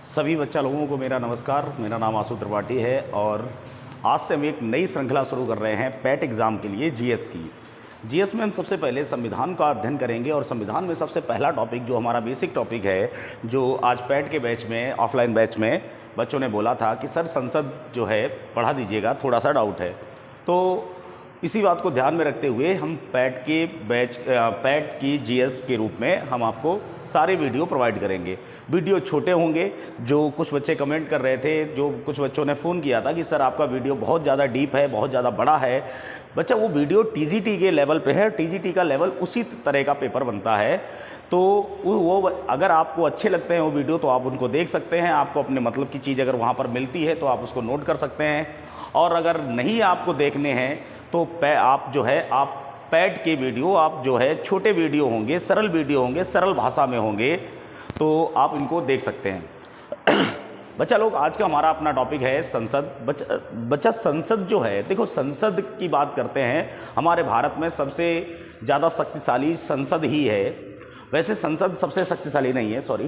सभी बच्चा लोगों को मेरा नमस्कार। मेरा नाम आशु त्रिपाठी है और आज से हम एक नई श्रृंखला शुरू कर रहे हैं पैट एग्ज़ाम के लिए जीएस की। जीएस में हम सबसे पहले संविधान का अध्ययन करेंगे और संविधान में सबसे पहला टॉपिक जो हमारा बेसिक टॉपिक है, जो आज पैट के बैच में, ऑफलाइन बैच में बच्चों ने बोला था कि सर संसद जो है पढ़ा दीजिएगा, थोड़ा सा डाउट है। तो इसी बात को ध्यान में रखते हुए हम पैट की जीएस के रूप में हम आपको सारे वीडियो प्रोवाइड करेंगे। वीडियो छोटे होंगे। जो कुछ बच्चे कमेंट कर रहे थे, जो कुछ बच्चों ने फ़ोन किया था कि सर आपका वीडियो बहुत ज़्यादा डीप है, बहुत ज़्यादा बड़ा है। बच्चा वो वीडियो टीजीटी के लेवल पे है। टीजीटी का लेवल उसी तरह का पेपर बनता है। तो वो अगर आपको अच्छे लगते हैं वो वीडियो तो आप उनको देख सकते हैं। आपको अपने मतलब की चीज़ अगर वहाँ पर मिलती है तो आप उसको नोट कर सकते हैं। और अगर नहीं आपको देखने हैं तो आप पैट के वीडियो आप जो है छोटे वीडियो होंगे, सरल वीडियो होंगे, सरल भाषा में होंगे, तो आप इनको देख सकते हैं। बच्चा लोग, आज का हमारा अपना टॉपिक है संसद। बच्चा संसद जो है, देखो संसद की बात करते हैं। हमारे भारत में सबसे ज़्यादा शक्तिशाली संसद ही है। वैसे संसद सबसे शक्तिशाली नहीं है, सॉरी।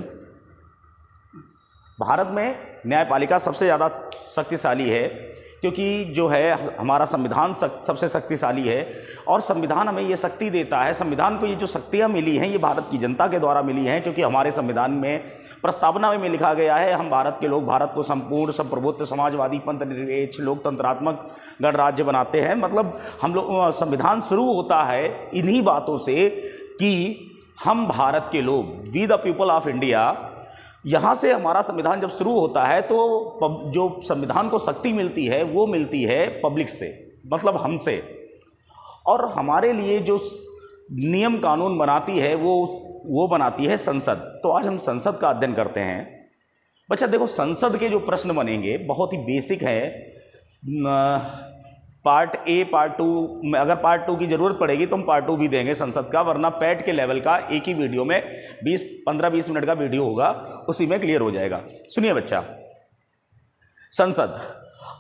भारत में न्यायपालिका सबसे ज़्यादा शक्तिशाली है क्योंकि जो है हमारा संविधान सबसे शक्तिशाली है और संविधान हमें ये शक्ति देता है। संविधान को ये जो शक्तियाँ मिली हैं ये भारत की जनता के द्वारा मिली हैं, क्योंकि हमारे संविधान में प्रस्तावना में लिखा गया है हम भारत के लोग भारत को संपूर्ण संप्रभुत्व समाजवादी पंथनिरपेक्ष लोकतंत्रात्मक गणराज्य बनाते हैं। मतलब हम लोग संविधान शुरू होता है इन्हीं बातों से कि हम भारत के लोग, we the people of India. यहाँ से हमारा संविधान जब शुरू होता है तो जो संविधान को शक्ति मिलती है वो मिलती है पब्लिक से, मतलब हमसे। और हमारे लिए जो नियम कानून बनाती है वो बनाती है संसद। तो आज हम संसद का अध्ययन करते हैं। बच्चा देखो, संसद के जो प्रश्न बनेंगे बहुत ही बेसिक है। पार्ट ए, पार्ट टू, अगर पार्ट टू की ज़रूरत पड़ेगी तो हम पार्ट टू भी देंगे संसद का, वरना पैट के लेवल का एक ही वीडियो में 15-20 मिनट का वीडियो होगा, उसी में क्लियर हो जाएगा। सुनिए बच्चा, संसद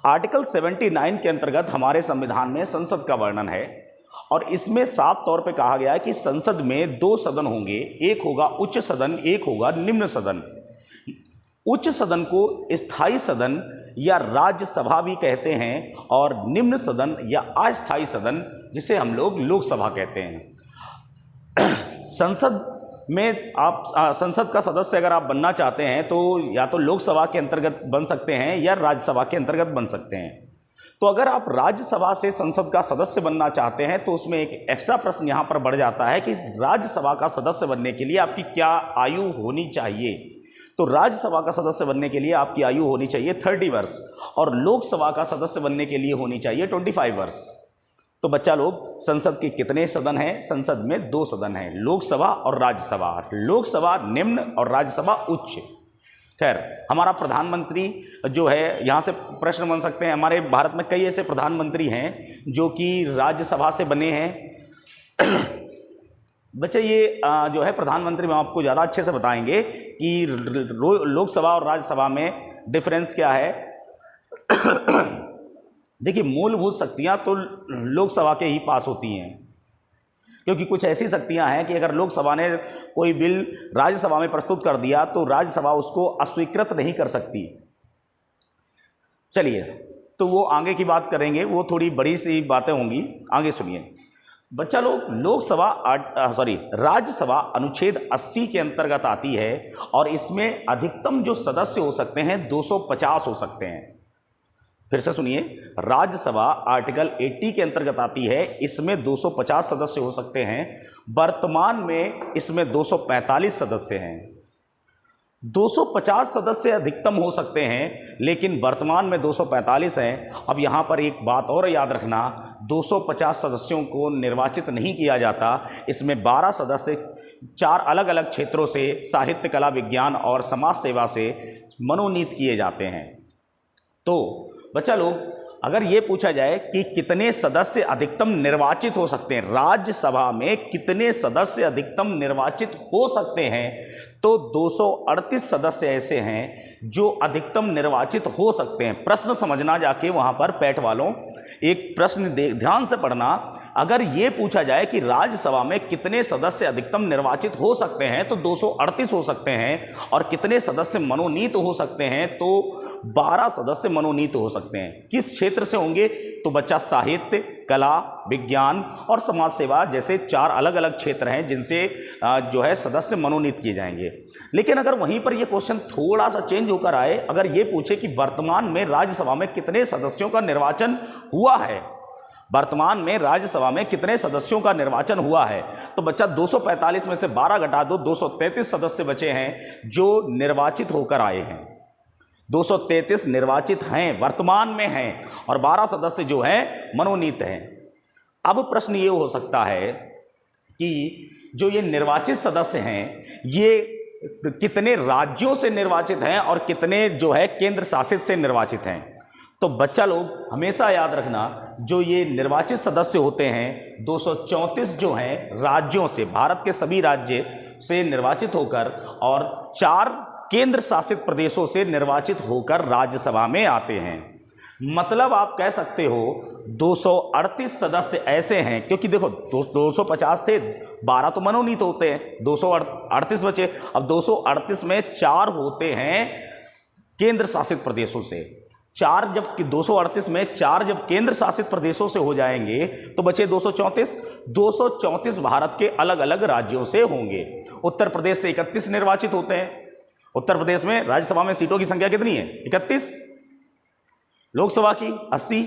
आर्टिकल 79 के अंतर्गत हमारे संविधान में संसद का वर्णन है और इसमें साफ तौर पे कहा गया है कि संसद में 2 सदन होंगे। एक होगा उच्च सदन, एक होगा निम्न सदन। उच्च सदन को स्थायी सदन या राज्यसभा भी कहते हैं और निम्न सदन या अस्थायी सदन, जिसे हम लोग लोकसभा कहते हैं। संसद में आप संसद का सदस्य अगर आप बनना चाहते हैं तो या तो लोकसभा के अंतर्गत बन सकते हैं या राज्यसभा के अंतर्गत बन सकते हैं। तो अगर आप राज्यसभा से संसद का सदस्य बनना चाहते हैं तो उसमें एक एक्स्ट्रा प्रश्न यहाँ पर बढ़ जाता है कि राज्यसभा का सदस्य बनने के लिए आपकी क्या आयु होनी चाहिए। तो राज्यसभा का सदस्य बनने के लिए आपकी आयु होनी चाहिए 30 वर्ष और लोकसभा का सदस्य बनने के लिए होनी चाहिए 25 वर्ष। तो बच्चा लोग, संसद के कितने सदन हैं? संसद में 2 सदन हैं, लोकसभा और राज्यसभा। लोकसभा निम्न और राज्यसभा उच्च। खैर, हमारा प्रधानमंत्री जो है, यहाँ से प्रश्न बन सकते हैं। हमारे भारत में कई ऐसे प्रधानमंत्री हैं जो कि राज्यसभा से बने हैं। बच्चे ये जो है प्रधानमंत्री में आपको ज़्यादा अच्छे से बताएंगे कि लोकसभा और राज्यसभा में डिफरेंस क्या है। देखिए, मूलभूत शक्तियां तो लोकसभा के ही पास होती हैं, क्योंकि कुछ ऐसी शक्तियां हैं कि अगर लोकसभा ने कोई बिल राज्यसभा में प्रस्तुत कर दिया तो राज्यसभा उसको अस्वीकृत नहीं कर सकती। चलिए, तो वो आगे की बात करेंगे, वो थोड़ी बड़ी सी बातें होंगी। आगे सुनिए बच्चा लोग, राज्यसभा अनुच्छेद 80 के अंतर्गत आती है और इसमें अधिकतम जो सदस्य हो सकते हैं 250 हो सकते हैं। फिर से सुनिए, राज्यसभा आर्टिकल 80 के अंतर्गत आती है, इसमें 250 सदस्य हो सकते हैं। वर्तमान में इसमें 245 सदस्य हैं। 250 सदस्य अधिकतम हो सकते हैं, लेकिन वर्तमान में 245 हैं। अब यहाँ पर एक बात और याद रखना, 250 सदस्यों को निर्वाचित नहीं किया जाता। इसमें 12 सदस्य 4 अलग अलग क्षेत्रों से, साहित्य, कला, विज्ञान और समाज सेवा से मनोनीत किए जाते हैं। तो बच्चा लोग, अगर ये पूछा जाए कि कितने सदस्य अधिकतम निर्वाचित हो सकते हैं, राज्यसभा में कितने सदस्य अधिकतम निर्वाचित हो सकते हैं, तो 238 सदस्य ऐसे हैं जो अधिकतम निर्वाचित हो सकते हैं। प्रश्न समझना, जाके वहां पर पैट वालों एक प्रश्न ध्यान से पढ़ना अगर ये पूछा जाए कि राज्यसभा में कितने सदस्य अधिकतम निर्वाचित हो सकते हैं तो 238 हो सकते हैं, और कितने सदस्य मनोनीत हो सकते हैं तो 12 सदस्य मनोनीत हो सकते हैं। किस क्षेत्र से होंगे? तो बच्चा साहित्य, कला, विज्ञान और समाज सेवा जैसे 4 अलग अलग क्षेत्र हैं जिनसे जो है सदस्य मनोनीत किए जाएंगे। लेकिन अगर वहीं पर यह क्वेश्चन थोड़ा सा चेंज होकर आए, अगर ये पूछे कि वर्तमान में राज्यसभा में कितने सदस्यों का निर्वाचन हुआ है, वर्तमान में राज्यसभा में कितने सदस्यों का निर्वाचन हुआ है, तो बच्चा 245 में से 12 घटा दो, 233 सदस्य बचे हैं जो निर्वाचित होकर आए हैं। 233 निर्वाचित हैं, वर्तमान में हैं, और 12 सदस्य जो हैं मनोनीत हैं। अब प्रश्न ये हो सकता है कि जो ये निर्वाचित सदस्य हैं ये कितने राज्यों से निर्वाचित हैं और कितने जो है केंद्र शासित से निर्वाचित हैं। तो बच्चा लोग हमेशा याद रखना, जो ये निर्वाचित सदस्य होते हैं 234 जो हैं राज्यों से, भारत के सभी राज्य से निर्वाचित होकर, और 4 केंद्र शासित प्रदेशों से निर्वाचित होकर राज्यसभा में आते हैं। मतलब आप कह सकते हो 238 सदस्य ऐसे हैं, क्योंकि देखो 250 थे, 12 तो मनोनीत होते हैं, 238 बचे। अब 238 में 4 होते हैं केंद्र शासित प्रदेशों से, 4 जब 238 में 4 जब केंद्र शासित प्रदेशों से हो जाएंगे तो बचे 234। 234 भारत के अलग अलग राज्यों से होंगे। उत्तर प्रदेश से 31 निर्वाचित होते हैं। उत्तर प्रदेश में राज्यसभा में सीटों की संख्या कितनी है? 31। लोकसभा की 80,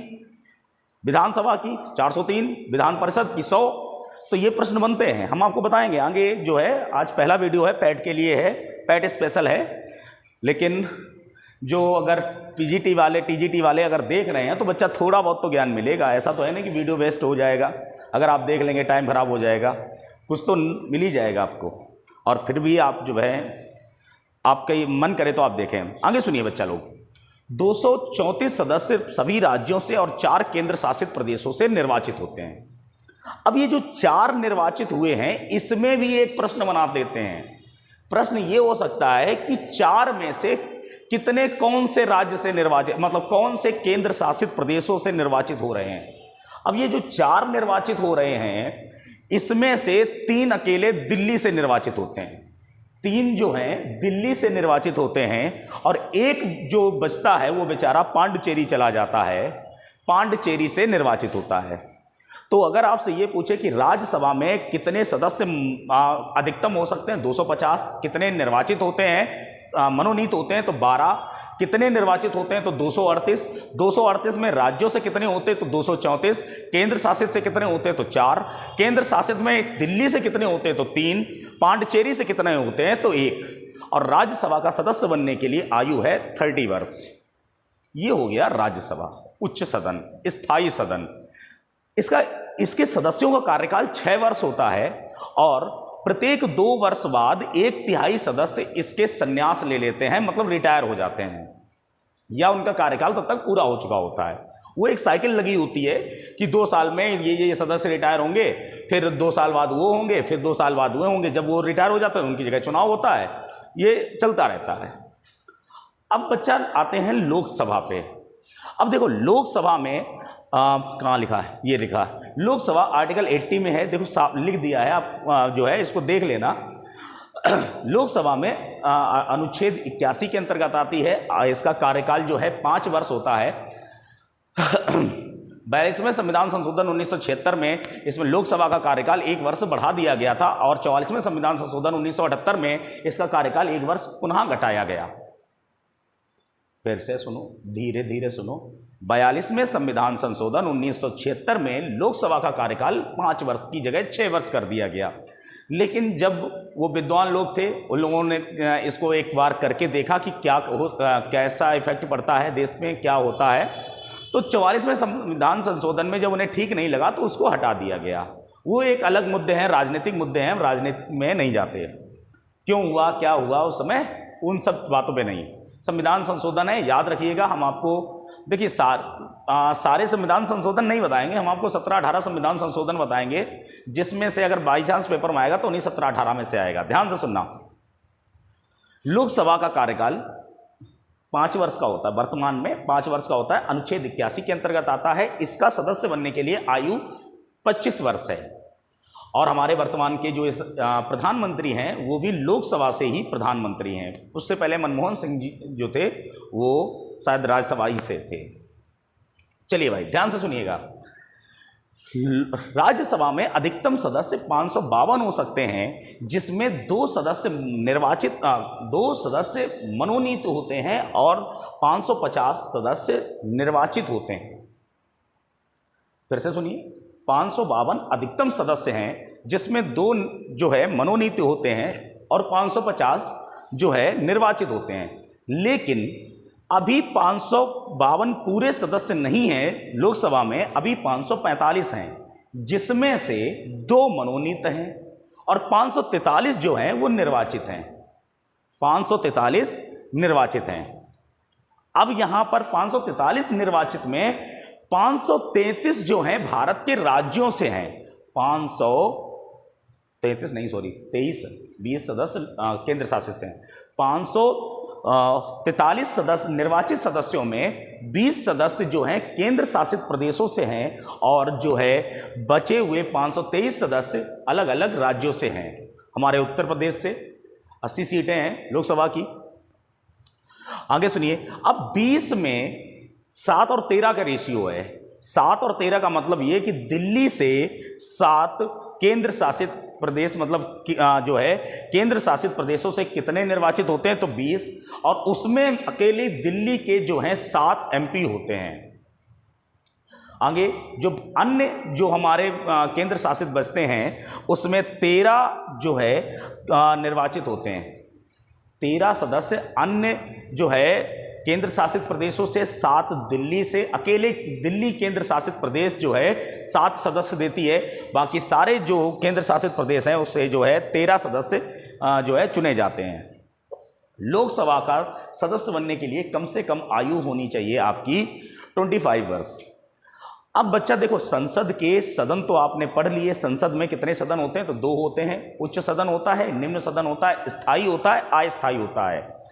विधानसभा की 403, विधान परिषद की 100। तो ये प्रश्न बनते हैं, हम आपको बताएंगे आगे। जो है आज पहला वीडियो है, पैट के लिए है, पैट स्पेशल है। लेकिन जो अगर पीजीटी वाले, टीजीटी वाले अगर देख रहे हैं तो बच्चा थोड़ा बहुत तो ज्ञान मिलेगा। ऐसा तो है नहीं कि वीडियो वेस्ट हो जाएगा, अगर आप देख लेंगे टाइम खराब हो जाएगा, कुछ तो मिल ही जाएगा आपको। और फिर भी आप जो है आपका ये मन करे तो आप देखें। आगे सुनिए बच्चा लोग, 234 सदस्य सभी राज्यों से और 4 केंद्र शासित प्रदेशों से निर्वाचित होते हैं। अब ये जो 4 निर्वाचित हुए हैं इसमें भी एक प्रश्न बना देते हैं। प्रश्न ये हो सकता है कि 4 में से कितने कौन से राज्य से निर्वाचित, मतलब कौन से केंद्र शासित प्रदेशों से निर्वाचित हो रहे हैं। अब ये जो 4 निर्वाचित हो रहे हैं इसमें से 3 अकेले दिल्ली से निर्वाचित होते हैं, 3 जो हैं दिल्ली से निर्वाचित होते हैं, और एक जो बचता है वो बेचारा पांडिचेरी चला जाता है, पांडिचेरी से निर्वाचित होता है। तो अगर आपसे ये पूछे कि राज्यसभा में कितने सदस्य अधिकतम हो सकते हैं, 250, कितने निर्वाचित होते हैं मनोनीत होते हैं तो 12, कितने निर्वाचित होते हैं तो 238, 238 में राज्यों से कितने होते हैं तो 234, केंद्र शासित से कितने होते हैं तो 4, केंद्र शासित में दिल्ली से कितने होते हैं तो 3, पांडिचेरी से कितने होते हैं तो 1, और राज्यसभा का सदस्य बनने के लिए आयु है 30 वर्ष। ये हो गया राज्यसभा, उच्च सदन, स्थायी सदन। इसके सदस्यों का कार्यकाल 6 वर्ष होता है, और प्रत्येक 2 वर्ष बाद 1/3 सदस्य इसके संन्यास ले लेते हैं, मतलब रिटायर हो जाते हैं, या उनका कार्यकाल तब तक पूरा हो चुका होता है। वो एक साइकिल लगी होती है कि 2 साल में ये सदस्य रिटायर होंगे, फिर 2 साल बाद वो होंगे, फिर 2 साल बाद वो होंगे। जब वो रिटायर हो जाते हैं उनकी जगह चुनाव होता है, ये चलता रहता है। अब बच्चा आते हैं लोकसभा पे। अब देखो लोकसभा में कहाँ लिखा है, ये लिखा है लोकसभा आर्टिकल 80 में है, देखो लिख दिया है, आप जो है इसको देख लेना। लोकसभा में अनुच्छेद 81 के अंतर्गत आती है। इसका कार्यकाल जो है 5 वर्ष होता है। 42वें संविधान संशोधन 1976 में इसमें लोकसभा का कार्यकाल 1 वर्ष बढ़ा दिया गया था, और 44वें संविधान संशोधन 1978 में इसका कार्यकाल 1 वर्ष पुनः घटाया गया। फिर से सुनो, धीरे धीरे सुनो। 42वें संविधान संशोधन 1976 में लोकसभा का कार्यकाल 5 वर्ष की जगह 6 वर्ष कर दिया गया। लेकिन जब वो विद्वान लोग थे उन लोगों ने इसको एक बार करके देखा कि कैसा इफेक्ट पड़ता है देश में, क्या होता है। तो 44वें संविधान संशोधन में जब उन्हें ठीक नहीं लगा तो उसको हटा दिया गया। वो एक अलग मुद्दे हैं, राजनीतिक मुद्दे हैं, राजनीति में नहीं जाते। क्यों हुआ, क्या हुआ उस समय, उन सब बातों पे नहीं। संविधान संशोधन है, याद रखिएगा। हम आपको देखिए सारे संविधान संशोधन नहीं बताएंगे, हम आपको 17-18 संविधान संशोधन बताएंगे, जिसमें से अगर बाई चांस पेपर में आएगा तो उन्हीं 17-18 में से आएगा। ध्यान से सुनना। लोकसभा का कार्यकाल 5 वर्ष का होता है, वर्तमान में 5 वर्ष का होता है। अनुच्छेद 81 के अंतर्गत आता है। इसका सदस्य बनने के लिए आयु 25 वर्ष है। और हमारे वर्तमान के जो प्रधानमंत्री हैं वो भी लोकसभा से ही प्रधानमंत्री हैं। उससे पहले मनमोहन सिंह जी जो थे वो शायद राज्यसभा ही से थे। चलिए भाई ध्यान से सुनिएगा, राज्यसभा में अधिकतम सदस्य 552 हो सकते हैं, जिसमें 2 सदस्य मनोनीत होते हैं और 550 सदस्य निर्वाचित होते हैं। फिर से सुनिए, 552 अधिकतम सदस्य हैं, जिसमें 2 जो है मनोनीत होते हैं और 550 जो है निर्वाचित होते हैं। लेकिन अभी 552 पूरे सदस्य नहीं हैं लोकसभा में, अभी 545 हैं, जिसमें से 2 मनोनीत हैं और 543 जो हैं वो निर्वाचित हैं। 543 निर्वाचित हैं। अब यहां पर 543 निर्वाचित में 533 जो हैं भारत के राज्यों से हैं। 20 सदस्य केंद्र शासित से हैं। 543 सदस्य निर्वाचित सदस्यों में 20 सदस्य जो हैं केंद्र शासित प्रदेशों से हैं और जो है बचे हुए 523 सदस्य अलग अलग राज्यों से हैं। हमारे उत्तर प्रदेश से 80 सीटें हैं लोकसभा की। आगे सुनिए, अब 20 में 7 और 13 का रेशियो है। 7 और 13 का मतलब ये कि दिल्ली से 7 केंद्र शासित प्रदेश, मतलब जो है केंद्र शासित प्रदेशों से कितने निर्वाचित होते हैं, तो 20, और उसमें अकेले दिल्ली के जो हैं 7 एमपी होते हैं। आगे जो अन्य जो हमारे केंद्र शासित बचते हैं उसमें 13 जो है निर्वाचित होते हैं। 13 सदस्य अन्य जो है केंद्र शासित प्रदेशों से, 7 दिल्ली से, अकेले दिल्ली केंद्र शासित प्रदेश जो है 7 सदस्य देती है। बाकी सारे जो केंद्र शासित प्रदेश हैं उससे जो है 13 सदस्य जो है चुने जाते हैं। लोकसभा का सदस्य बनने के लिए कम से कम आयु होनी चाहिए आपकी 25 वर्ष। अब बच्चा देखो, संसद के सदन तो आपने पढ़ लिए। संसद में कितने सदन होते हैं, तो 2 होते हैं। उच्च सदन होता है, निम्न सदन होता है, स्थायी होता है, अस्थायी होता है।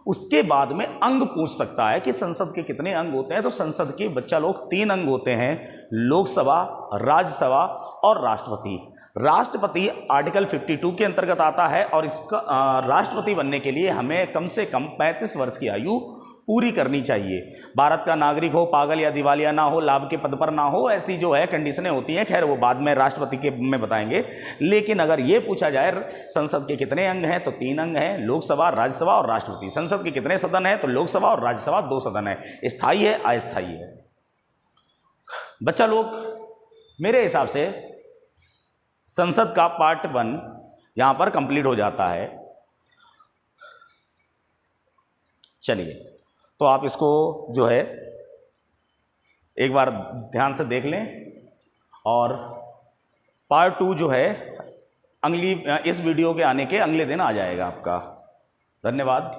उसके बाद में अंग पूछ सकता है कि संसद के कितने अंग होते हैं, तो संसद के बच्चा लोग 3 अंग होते हैं, लोकसभा, राज्यसभा और राष्ट्रपति। राष्ट्रपति आर्टिकल 52 के अंतर्गत आता है और इसका राष्ट्रपति बनने के लिए हमें कम से कम 35 वर्ष की आयु पूरी करनी चाहिए। भारत का नागरिक हो, पागल या दिवालिया ना हो, लाभ के पद पर ना हो, ऐसी जो है कंडीशनें होती हैं। खैर वो बाद में राष्ट्रपति के में बताएंगे। लेकिन अगर ये पूछा जाए संसद के कितने अंग हैं, तो 3 अंग हैं, लोकसभा, राज्यसभा और राष्ट्रपति। संसद के कितने सदन हैं, तो लोकसभा और राज्यसभा 2 सदन है, स्थायी है, अस्थायी है। बच्चा लोग, मेरे हिसाब से संसद का पार्ट 1 यहां पर कंप्लीट हो जाता है। चलिए, तो आप इसको जो है एक बार ध्यान से देख लें और पार्ट 2 जो है इस वीडियो के आने के अगले दिन आ जाएगा आपका। धन्यवाद।